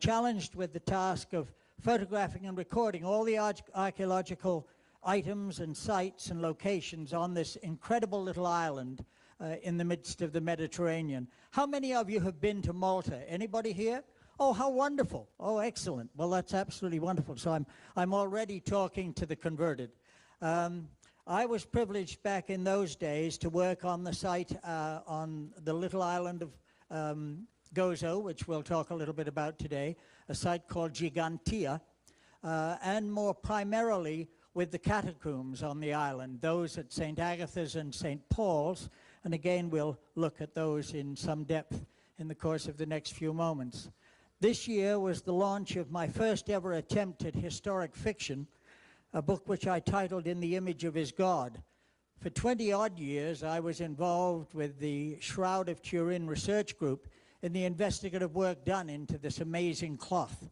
challenged with the task of photographing and recording all the archaeological items and sites and locations on this incredible little island in the midst of the Mediterranean. How many of you have been to Malta? Anybody here? Oh, how wonderful. Oh, excellent. Well, that's absolutely wonderful. So I'm already talking to the converted. I was privileged back in those days to work on the site on the little island of Gozo, which we'll talk a little bit about today, a site called Gigantia, and more primarily with the catacombs on the island, those at St. Agatha's and St. Paul's, and again we'll look at those in some depth in the course of the next few moments. This year was the launch of my first ever attempt at historic fiction, a book which I titled In the Image of His God. For 20-odd years, I was involved with the Shroud of Turin research group in the investigative work done into this amazing cloth,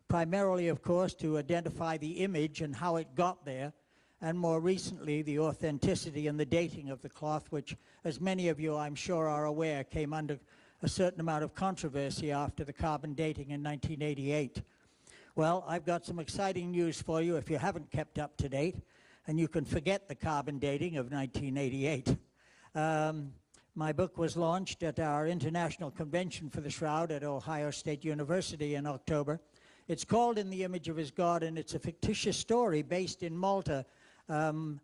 primarily, of course, to identify the image and how it got there, and more recently, the authenticity and the dating of the cloth, which, as many of you, I'm sure, are aware, came under a certain amount of controversy after the carbon dating in 1988. Well, I've got some exciting news for you if you haven't kept up to date, and you can forget the carbon dating of 1988. My book was launched at our International Convention for the Shroud at Ohio State University in October. It's called In the Image of His God, and it's a fictitious story based in Malta on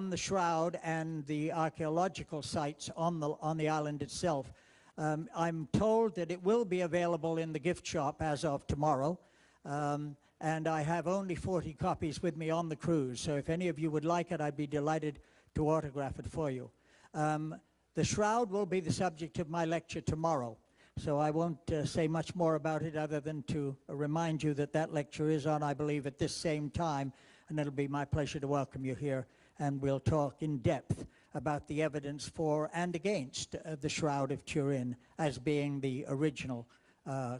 the Shroud and the archaeological sites on the island itself. I'm told that it will be available in the gift shop as of tomorrow. And I have only 40 copies with me on the cruise, so if any of you would like it, I'd be delighted to autograph it for you. The Shroud will be the subject of my lecture tomorrow, so I won't say much more about it other than to remind you that that lecture is on, I believe, at this same time, and it'll be my pleasure to welcome you here, and we'll talk in depth about the evidence for and against the Shroud of Turin as being the original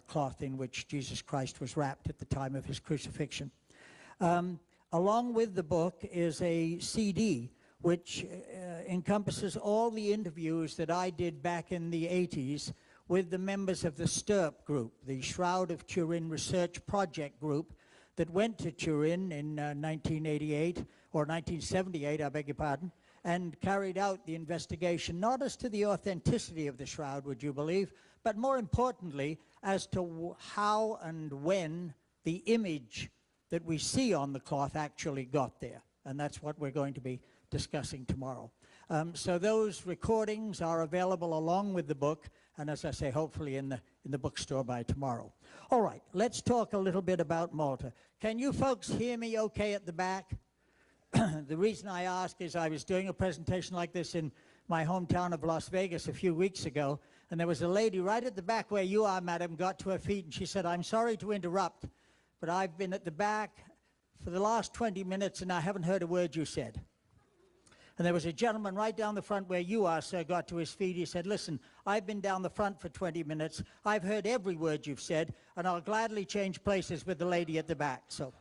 cloth in which Jesus Christ was wrapped at the time of his crucifixion. Along with the book is a CD which encompasses all the interviews that I did back in the 80s with the members of the STURP group, the Shroud of Turin Research Project group that went to Turin in 1988, or 1978, I beg your pardon, and carried out the investigation, not as to the authenticity of the Shroud, would you believe, but more importantly, as to how and when the image that we see on the cloth actually got there. And that's what we're going to be discussing tomorrow. So those recordings are available along with the book, and as I say, hopefully in the bookstore by tomorrow. All right, let's talk a little bit about Malta. Can you folks hear me okay at the back? The reason I ask is I was doing a presentation like this in my hometown of Las Vegas a few weeks ago, and there was a lady right at the back where you are, madam, got to her feet, and she said, "I'm sorry to interrupt, but I've been at the back for the last 20 minutes, and I haven't heard a word you said." And there was a gentleman right down the front where you are, sir, got to his feet. He said, "Listen, I've been down the front for 20 minutes. I've heard every word you've said, and I'll gladly change places with the lady at the back." So